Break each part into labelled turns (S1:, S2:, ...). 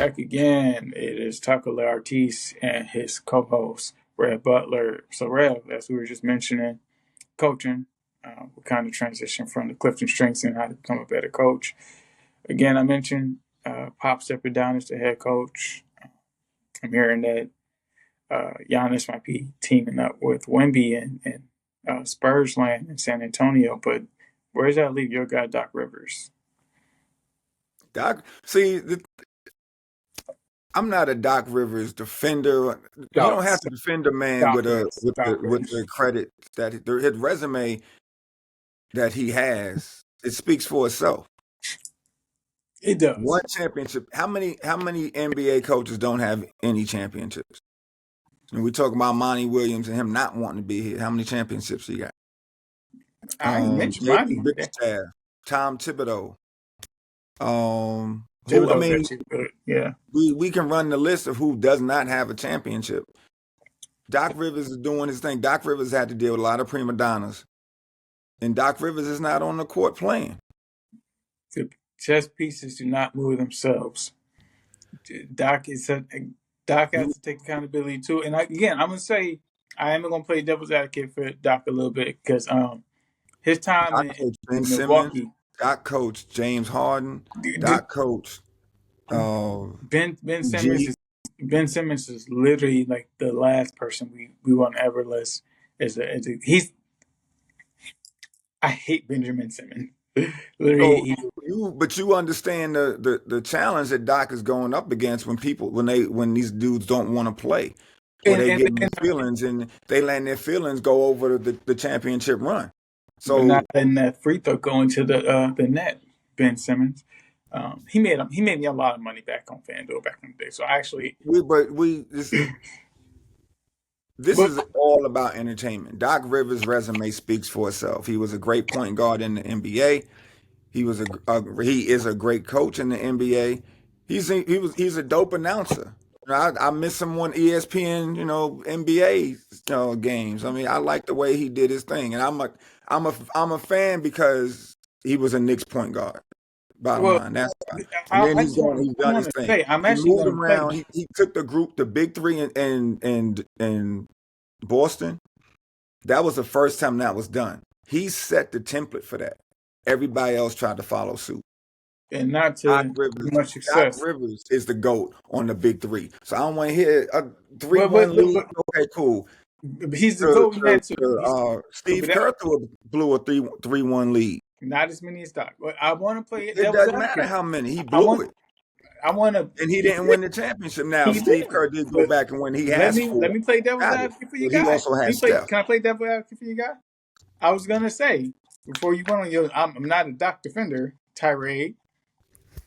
S1: back again. It is Tako Ortiz and his co-host Rev Butler. So Rev, as we were just mentioning, coaching, we kind of transition from the Clifton Strengths and how to become a better coach. Again, I mentioned Pop stepping down as the head coach. I'm hearing that Giannis might be teaming up with Wemby and Spurs land in San Antonio. But where does that leave your guy Doc Rivers?
S2: Doc, see, I'm not a Doc Rivers defender. You don't have to defend a man with the credit that his resume that he has. It speaks for itself.
S1: It does.
S2: One championship. How many NBA coaches don't have any championships? And we talk about Monty Williams and him not wanting to be here. How many championships he got?
S1: I mentioned Monty.
S2: Tom Thibodeau.
S1: Yeah.
S2: We can run the list of who does not have a championship. Doc Rivers is doing his thing. Doc Rivers had to deal with a lot of prima donnas. And Doc Rivers is not on the court playing.
S1: The chess pieces do not move themselves. Doc has to take accountability too. And again, I'm gonna say I am gonna play devil's advocate for Doc a little bit because his time in Milwaukee.
S2: Doc coached James Harden. Doc coached
S1: Ben Simmons. Ben Simmons is literally like the last person we want to ever list. I hate Benjamin Simmons. Literally,
S2: but you understand the challenge that Doc is going up against when these dudes don't want to play, or they get their feelings and they let their feelings go over the championship run. So
S1: not letting that free throw go into the net. Ben Simmons, he made me a lot of money back on FanDuel back in the day. So actually,
S2: this is all about entertainment. Doc Rivers' resume speaks for itself. He was a great point guard in the NBA. He is a great coach in the NBA. He's a dope announcer. I miss him on ESPN, NBA games. I mean, I like the way he did his thing, and I'm a fan because he was a Knicks point guard. Bottom line, that's why. And then he's done his thing. He moved around. He took the big three in Boston. That was the first time that was done. He set the template for that. Everybody else tried to follow suit.
S1: And not to much success.
S2: Doc Rivers is the GOAT on the big three. So I don't want to hear a 3-1 lead. Okay, cool.
S1: He's the GOAT.
S2: Steve Kerr blew a 3-1 lead.
S1: Not as many as Doc. But I want to play it.
S2: It doesn't matter how many. He blew it. And he didn't win the championship. Now, Steve Kerr did go back and win.
S1: Let me play devil's advocate for you guys.
S2: He also has Steph.
S1: Can I play devil's advocate for you guys? I was going to say, before you went on I'm not a Doc defender tirade.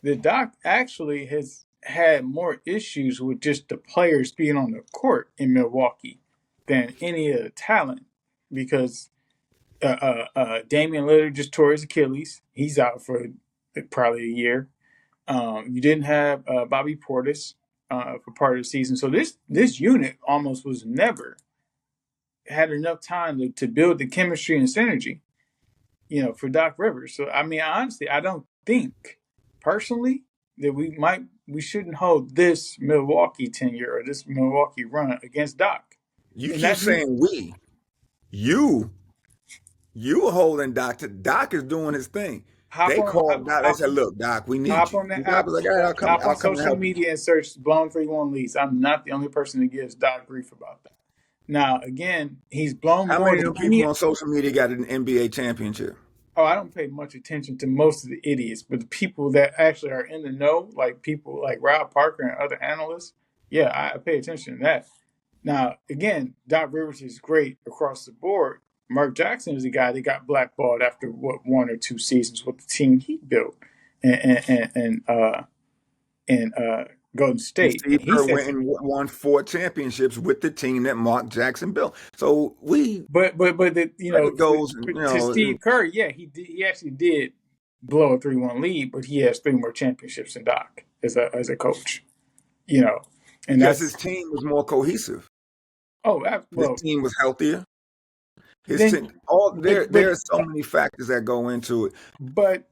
S1: The Doc actually has had more issues with just the players being on the court in Milwaukee than any of the talent because Damian Lillard just tore his Achilles. He's out for probably a year. You didn't have Bobby Portis for part of the season. So this unit almost was never had enough time to build the chemistry and synergy, for Doc Rivers. So, I mean, honestly, I don't think personally that we shouldn't hold this Milwaukee tenure or this Milwaukee run against Doc.
S2: You keep saying we. You holding Doc. Doc is doing his thing. They called Doc. They said, "Look, Doc, we need you."
S1: On that Doc was like, "All right, I'll come social media and search blown 3-1 leads." I'm not the only person that gives Doc grief about that. Now, again, he's blown.
S2: How many people on social media got an NBA championship?
S1: Oh, I don't pay much attention to most of the idiots, but the people that actually are in the know, like people like Rob Parker and other analysts, yeah, I pay attention to that. Now, again, Doc Rivers is great across the board. Mark Jackson is the guy that got blackballed after 1 or 2 seasons with the team he built, and Golden State.
S2: Steve Kerr went and won 4 championships with the team that Mark Jackson built. So
S1: to Steve Kerr, yeah, he actually did blow a 3-1 lead, but he has 3 more championships than Doc as a coach. And
S2: because his team was more cohesive.
S1: Oh, well,
S2: his team was healthier. His
S1: then,
S2: ten, all
S1: but
S2: there are so many factors that go into it.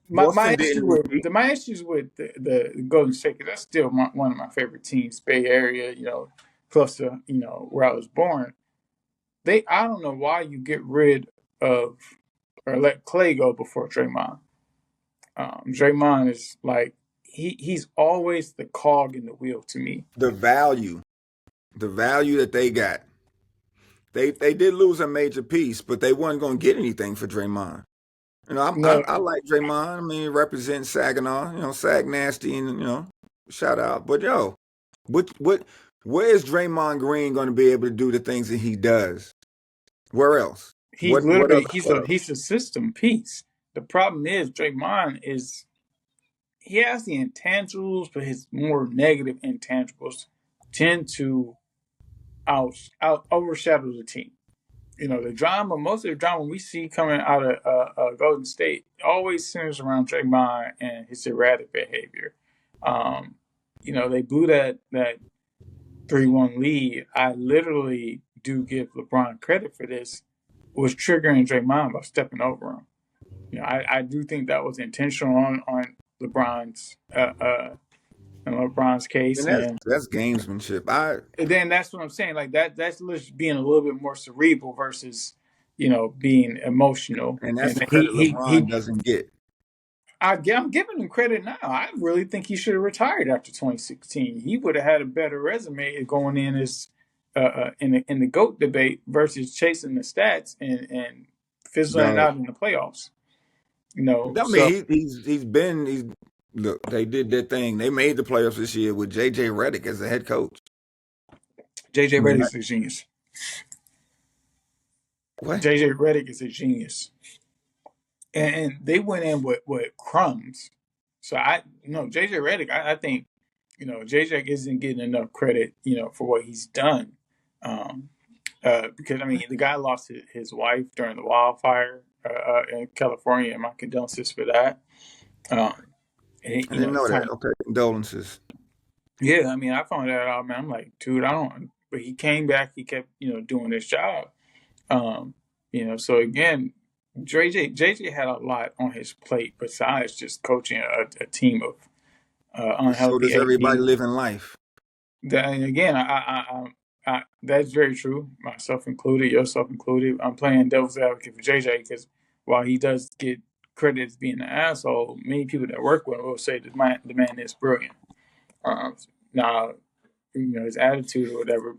S1: my
S2: Boston
S1: issue
S2: didn't
S1: with
S2: repeat
S1: my issues with the Golden State, 'cause that's still one of my favorite teams, Bay Area, close to where I was born. I don't know why you get rid of or let Clay go before Draymond. Draymond is like he's always the cog in the wheel to me.
S2: the value, the value that they got. They did lose a major piece, but they weren't going to get anything for Draymond.
S1: No,
S2: I like Draymond. I mean, he represents Saginaw. Sag nasty, and shout out. But what, where is Draymond Green going to be able to do the things that he does? Where else? What other club?
S1: he's a system piece. The problem is Draymond is he has the intangibles, but his more negative intangibles tend to out overshadow the team. The drama, most of the drama we see coming out of Golden State always centers around Draymond and his erratic behavior. Um, they blew that 3-1 lead. I literally do give LeBron credit for this. Was triggering Draymond by stepping over him. I do think that was intentional on LeBron's in LeBron's case,
S2: And
S1: and
S2: that's gamesmanship. I
S1: then that's what I'm saying. Like that's just being a little bit more cerebral versus being emotional.
S2: and that's
S1: And
S2: the credit LeBron doesn't get.
S1: I'm giving him credit now. I really think he should have retired after 2016. He would have had a better resume going in as in the GOAT debate versus chasing the stats and fizzling it
S2: No,
S1: out in the playoffs.
S2: I
S1: So
S2: mean he's look. They did their thing. They made the playoffs this year with JJ Redick as the head coach.
S1: JJ
S2: I mean,
S1: Redick is a genius.
S2: what?
S1: JJ Redick is a genius, and they went in with crumbs. So JJ Redick, I think JJ isn't getting enough credit for what he's done. Um, because I mean the guy lost his wife during the wildfire in California, and my condolences for that. Um, and,
S2: I didn't
S1: it's
S2: know
S1: kind
S2: that.
S1: of
S2: Okay, condolences.
S1: yeah. I mean, I found that out, man. I'm like, dude, I don't. But he came back. He kept doing his job. Um, so again, JJ had a lot on his plate besides just coaching a team of
S2: But so
S1: unhealthy
S2: does everybody
S1: AD.
S2: living life.
S1: And again, that's very true. Myself included, yourself included. I'm playing devil's advocate for JJ because while he does get credit as being an asshole, many people that work with him will say the man is brilliant. Um, Now, his attitude or whatever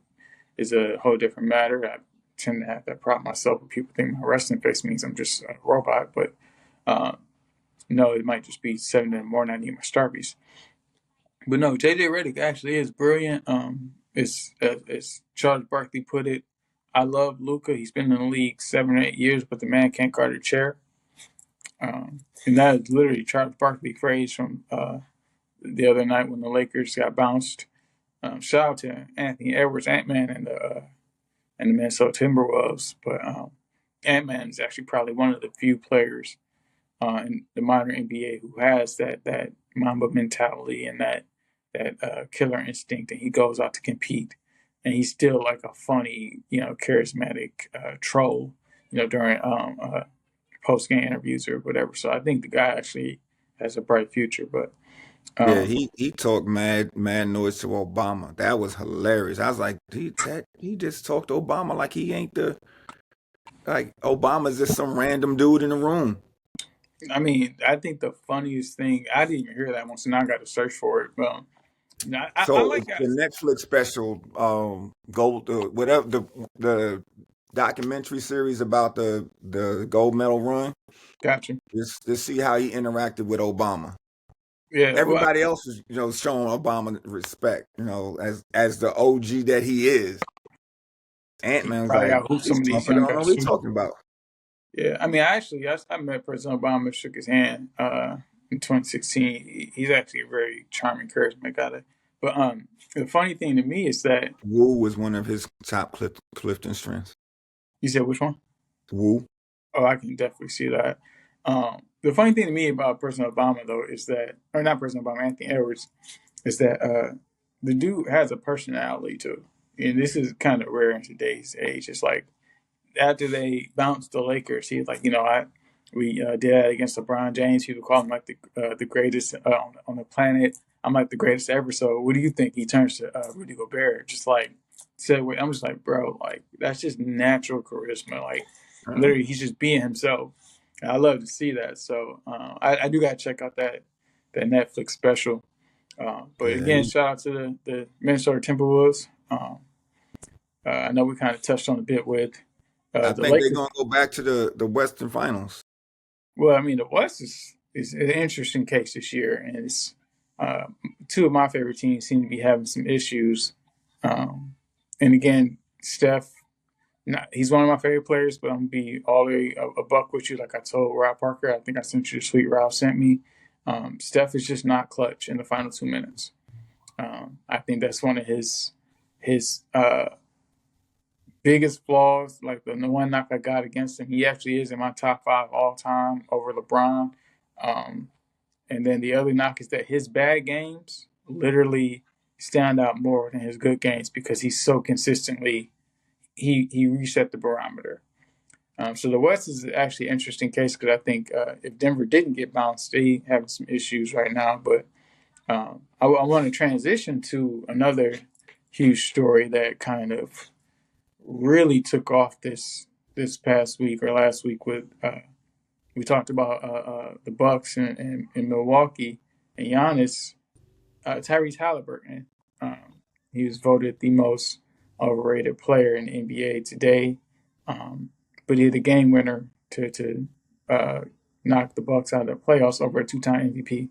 S1: is a whole different matter. I tend to have that problem myself. When people think my resting face means I'm just a robot, but uh, no, it might just be 7 in the morning. I need my Starbies. But no, JJ Redick actually is brilliant. As Charles Barkley put it, I love Luca. He's been in the league 7 or 8 years, but the man can't guard a chair. And that is literally Charles Barkley phrase from the other night when the Lakers got bounced. Shout out to Anthony Edwards, Ant Man, and the Minnesota Timberwolves. But Ant Man is actually probably one of the few players in the modern NBA who has that Mamba mentality and that killer instinct, and he goes out to compete. And he's still like a funny, charismatic troll, during post game interviews or whatever. So I think the guy actually has a bright future. But
S2: Yeah,
S1: um,
S2: he talked mad noise to Obama. That was hilarious. I was like, he just talked to Obama like he ain't like Obama's just some random dude in the room.
S1: I mean, I think the funniest thing I didn't even hear that one, so now I got to search for it. But I
S2: So
S1: like
S2: the
S1: guys.
S2: Netflix special, gold, whatever the documentary series about the gold medal run,
S1: Gotcha.
S2: just to see how he interacted with Obama.
S1: Yeah. Well,
S2: Everybody else was, showing Obama respect, as the OG that he is. Ant
S1: he
S2: Man's
S1: probably
S2: like,
S1: out who some
S2: this
S1: of these
S2: motherfucker
S1: young
S2: don't know what
S1: guys
S2: he
S1: too.
S2: talking about.
S1: Yeah, I mean, I met President Obama, shook his hand in 2016. He's actually a very charming, charismatic guy. But the funny thing to me is that
S2: Wu was one of his top Clifton strengths.
S1: you said which one?
S2: Wu.
S1: Oh, I can definitely see that. The funny thing to me about President Obama, though, is that, or not President Obama, Anthony Edwards, is that the dude has a personality too. And this is kind of rare in today's age. It's like after they bounced the Lakers, he was like, we did that against LeBron James. He would call him like the greatest on the planet. I'm like the greatest ever. So what do you think? He turns to Rudy Gobert, just like said. I'm just like, bro, like that's just natural charisma. Like
S2: Uh,
S1: literally, he's just being himself. I love to see that. So I do gotta check out that Netflix special. But
S2: yeah,
S1: again, shout out to the Minnesota Timberwolves. I know we kind of touched on a bit with
S2: I
S1: the
S2: think they're
S1: Lakers.
S2: gonna go back to the Western Finals.
S1: Well, I mean, the West is an interesting case this year, and it's uh, two of my favorite teams seem to be having some issues. Um, and again, Steph, he's one of my favorite players, but I'm gonna be all the way a buck with you. Like I told Rob Parker, I think I sent you the tweet Rob sent me. Steph is just not clutch in the final 2 minutes. I think that's one of his biggest flaws, like the one knock I got against him. He actually is in my top five all time over LeBron. Um, and then the other knock is that his bad games literally stand out more than his good games because he's so consistently he reset the barometer. So the West is actually an interesting case because I think if Denver didn't get bounced, they having some issues right now. But I want to transition to another huge story that kind of really took off this past week or last week with we talked about the Bucks and Milwaukee and Giannis, Tyrese Halliburton. He was voted the most overrated player in the NBA today, um, but he had the game winner to uh, knock the Bucks out of the playoffs over a two-time MVP.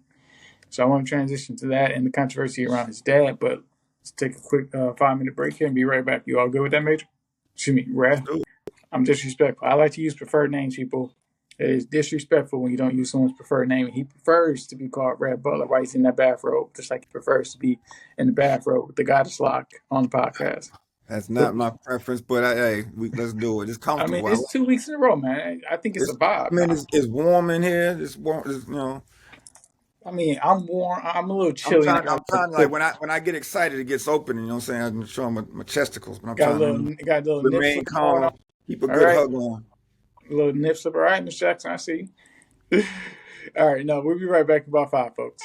S1: So I want to transition to that and the controversy around his dad. But let's take a quick 5 minute break here and be right back. You all good with that, Major? Excuse me,
S2: Let's
S1: Ref.
S2: do it.
S1: I'm disrespectful. I like to use preferred names, people. It is disrespectful when you don't use someone's preferred name. He prefers to be called Red Butler while he's in that bathrobe, just like he prefers to be in the bathrobe with the goddess lock on the podcast.
S2: That's
S1: But
S2: not my preference, but hey, let's do it. It's
S1: I mean,
S2: comfortable.
S1: it's 2 weeks in a row, man. I think it's a
S2: I
S1: vibe
S2: mean,
S1: now.
S2: it's warm in here. It's warm. You know,
S1: I mean, I'm warm. I'm a little
S2: I'm
S1: chilly, and I
S2: trying.
S1: got
S2: I'm
S1: a little
S2: trying. Like
S1: clip.
S2: when I get excited, it gets open. You know what I'm saying? I'm showing my chesticles, but I'm
S1: Got a
S2: trying to
S1: little nip
S2: remain
S1: slip going on.
S2: calm, keep a
S1: All
S2: good
S1: right,
S2: hug on.
S1: a little nip slip. All right, Miss Jackson, I see you. All right, no, we'll be right back in about 5, folks.